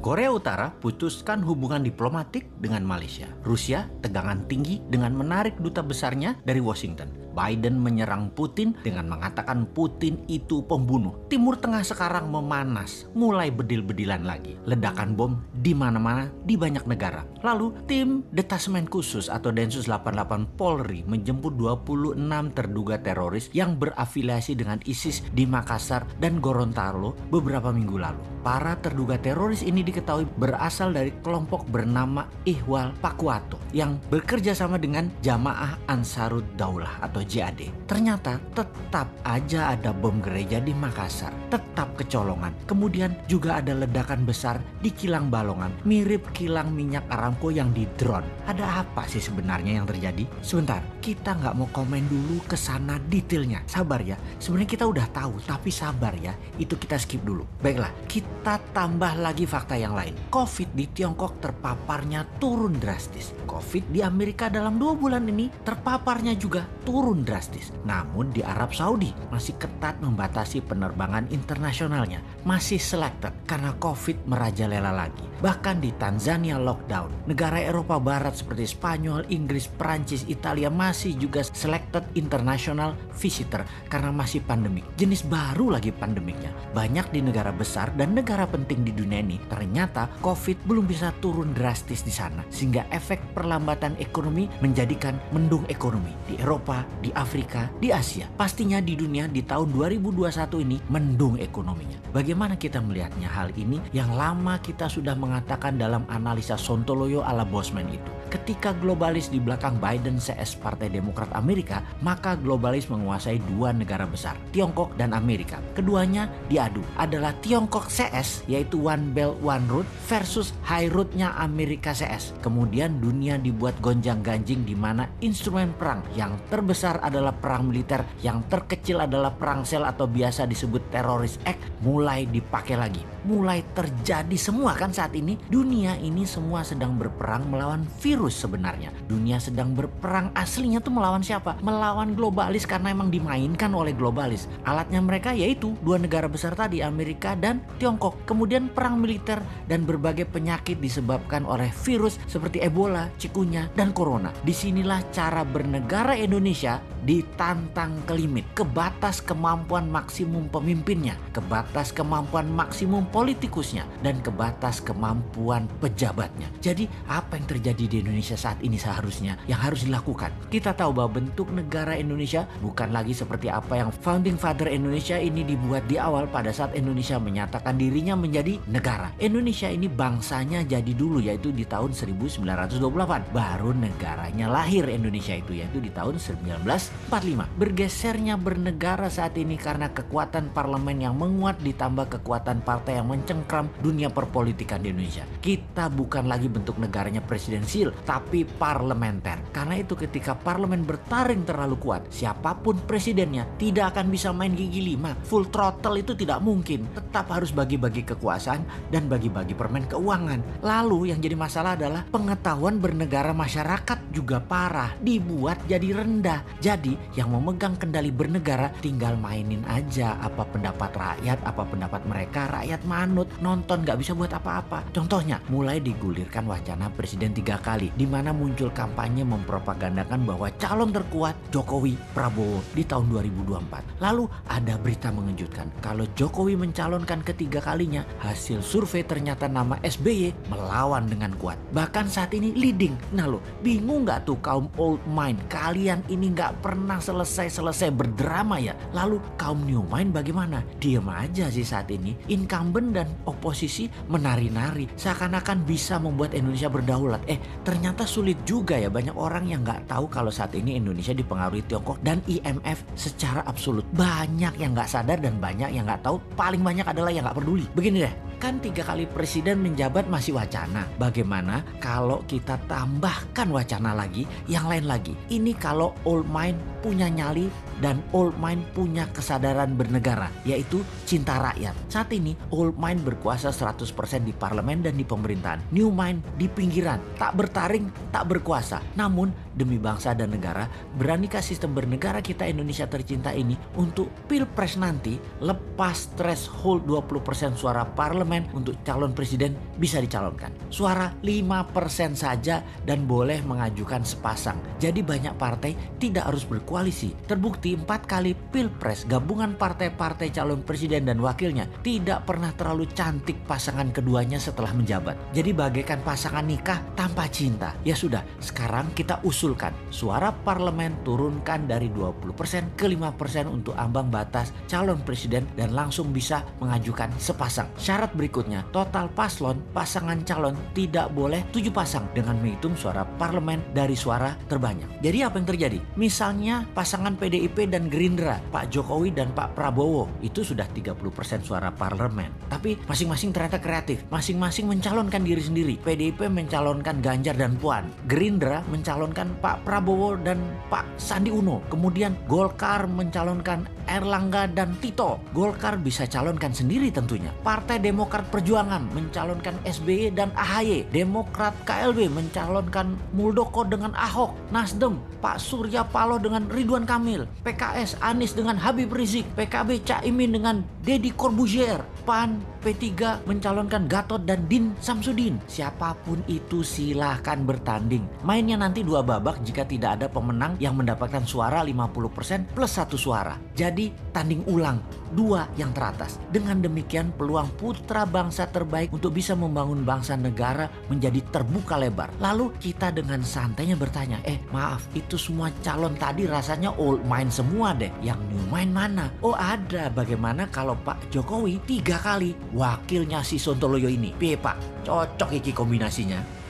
Korea Utara putuskan hubungan diplomatik dengan Malaysia. Rusia tegangan tinggi dengan menarik duta besarnya dari Washington. Biden menyerang Putin dengan mengatakan Putin itu pembunuh. Timur Tengah sekarang memanas, mulai bedil-bedilan lagi. Ledakan bom di mana-mana di banyak negara. Lalu tim Detasmen Khusus atau Densus 88 Polri menjemput 26 terduga teroris yang berafiliasi dengan ISIS di Makassar dan Gorontalo beberapa minggu lalu. Para terduga teroris ini diketahui berasal dari kelompok bernama Ihwal Pakwato yang bekerja sama dengan Jamaah Ansarud Daulah atau JAD. Ternyata tetap aja ada bom gereja di Makassar, tetap kecolongan. Kemudian juga ada ledakan besar di kilang Balongan, mirip kilang minyak Aramco yang di drone. Ada apa sih sebenarnya yang terjadi? Sebentar, kita nggak mau komen dulu ke sana detailnya. Sabar ya, sebenarnya kita udah tahu, tapi sabar ya, itu kita skip dulu. Baiklah, kita tambah lagi fakta yang lain. COVID di Tiongkok terpaparnya turun drastis. COVID di Amerika dalam 2 bulan ini terpaparnya juga turun drastis. Namun di Arab Saudi masih ketat membatasi penerbangan internasionalnya. Masih selected karena COVID merajalela lagi. Bahkan di Tanzania lockdown. Negara Eropa Barat seperti Spanyol, Inggris, Perancis, Italia masih juga selected international visitor karena masih pandemik. Jenis baru lagi pandemiknya. Banyak di negara besar dan negara penting di dunia ini ternyata COVID belum bisa turun drastis di sana. Sehingga efek perlambatan ekonomi menjadikan mendung ekonomi di Eropa, di Afrika, di Asia. Pastinya di dunia di tahun 2021 ini mendung ekonominya. Bagaimana kita melihatnya hal ini yang lama kita sudah mengatakan dalam analisa Sontoloyo ala Bosman itu. Ketika globalis di belakang Biden CS Partai Demokrat Amerika, maka globalis menguasai 2 negara besar, Tiongkok dan Amerika. Keduanya diadu adalah Tiongkok CS yaitu One Belt One Road versus High Road-nya Amerika CS. Kemudian dunia dibuat gonjang-ganjing di mana instrumen perang yang terbesar adalah perang militer, yang terkecil adalah perang sel atau biasa disebut terrorist act mulai dipakai lagi. Mulai terjadi semua kan saat ini. Dunia ini semua sedang berperang melawan virus sebenarnya. Dunia sedang berperang aslinya tuh melawan siapa? Melawan globalis karena emang dimainkan oleh globalis. Alatnya mereka yaitu 2 negara besar tadi, Amerika dan Tiongkok. Kemudian perang militer dan berbagai penyakit disebabkan oleh virus seperti Ebola, Cikunya, dan Corona. Disinilah cara bernegara Indonesia ditantang ke limit, ke batas kemampuan maksimum pemimpinnya, ke batas kemampuan maksimum politikusnya, dan ke batas kemampuan pejabatnya. Jadi apa yang terjadi di Indonesia saat ini seharusnya yang harus dilakukan? Kita tahu bahwa bentuk negara Indonesia bukan lagi seperti apa yang Founding Father Indonesia ini dibuat di awal pada saat Indonesia menyatakan dirinya menjadi negara. Indonesia ini bangsanya jadi dulu yaitu di tahun 1928. Baru negaranya lahir Indonesia itu yaitu di tahun 1945. Bergesernya bernegara saat ini karena kekuatan parlemen yang menguat ditambah kekuatan partai yang mencengkram dunia perpolitikan di Indonesia. Kita bukan lagi bentuk negaranya presidensial tapi parlementer. Karena itu ketika parlemen bertaring terlalu kuat, siapapun presidennya tidak akan bisa main gigi 5. Full throttle itu tidak mungkin. Tetap harus bagi-bagi kekuasaan dan bagi-bagi permen keuangan. Lalu yang jadi masalah adalah pengetahuan bernegara masyarakat juga parah, dibuat jadi rendah. Jadi yang memegang kendali bernegara tinggal mainin aja apa pendapat rakyat, apa pendapat mereka. Rakyat manut, nonton, gak bisa buat apa-apa. Contohnya mulai digulirkan wacana presiden 3 kali di mana muncul kampanye mempropagandakan bahwa calon terkuat Jokowi Prabowo di tahun 2024. Lalu ada berita mengejutkan kalau Jokowi mencalonkan ketiga kalinya, hasil survei ternyata nama SBY melawan dengan kuat. Bahkan saat ini leading. Nah lo bingung gak tuh kaum old mind? Kalian ini gak pernah selesai berdrama ya. Lalu kaum new mind bagaimana? Diem aja sih saat ini. Incumbent dan oposisi menari-nari seakan-akan bisa membuat Indonesia berdaulat. Ternyata sulit juga ya. Banyak orang yang gak tahu kalau saat ini Indonesia dipengaruhi Tiongkok dan IMF secara absolut. Banyak yang gak sadar dan banyak yang gak tahu. Paling banyak adalah yang gak peduli. Begini deh, kan 3 kali presiden menjabat masih wacana. Bagaimana kalau kita tambahkan wacana lagi, yang lain lagi? Ini kalau old mind punya nyali dan old mind punya kesadaran bernegara, yaitu cinta rakyat. Saat ini old mind berkuasa 100% di parlemen dan di pemerintahan. New mind di pinggiran, tak bertaring, tak berkuasa. Namun demi bangsa dan negara, beranikah sistem bernegara kita Indonesia tercinta ini untuk pilpres nanti lepas threshold 20% suara parlemen parlemen untuk calon presiden bisa dicalonkan. Suara 5% saja dan boleh mengajukan sepasang. Jadi banyak partai tidak harus berkoalisi. Terbukti 4 kali pilpres gabungan partai-partai calon presiden dan wakilnya tidak pernah terlalu cantik pasangan keduanya setelah menjabat. Jadi bagaikan pasangan nikah tanpa cinta. Ya sudah, sekarang kita usulkan suara parlemen turunkan dari 20% ke 5% untuk ambang batas calon presiden dan langsung bisa mengajukan sepasang. Syarat berikutnya, total pasangan calon tidak boleh 7 pasang dengan menghitung suara parlemen dari suara terbanyak. Jadi apa yang terjadi? Misalnya pasangan PDIP dan Gerindra, Pak Jokowi dan Pak Prabowo, itu sudah 30% suara parlemen. Tapi masing-masing ternyata kreatif. Masing-masing mencalonkan diri sendiri. PDIP mencalonkan Ganjar dan Puan. Gerindra mencalonkan Pak Prabowo dan Pak Sandi Uno. Kemudian Golkar mencalonkan Erlangga dan Tito. Golkar bisa calonkan sendiri tentunya. Partai Demokrat Perjuangan mencalonkan SBY dan AHY. Demokrat KLB mencalonkan Muldoko dengan Ahok. Nasdem Pak Surya Paloh dengan Ridwan Kamil. PKS Anies dengan Habib Rizik. PKB Caimin dengan Deddy Corbuzier. PAN P3 mencalonkan Gatot dan Din Samsudin. Siapapun itu silahkan bertanding. Mainnya nanti 2 babak jika tidak ada pemenang yang mendapatkan suara 50% plus 1 suara. Jadi tanding ulang 2 yang teratas. Dengan demikian peluang putra bangsa terbaik untuk bisa membangun bangsa negara menjadi terbuka lebar. Lalu kita dengan santainya bertanya, maaf itu semua calon tadi rasanya old mind semua deh. Yang new mind mana? Oh ada, bagaimana kalau Pak Jokowi 3 kali wakilnya si Sontoloyo ini? Piye Pak? Cocok iki kombinasinya.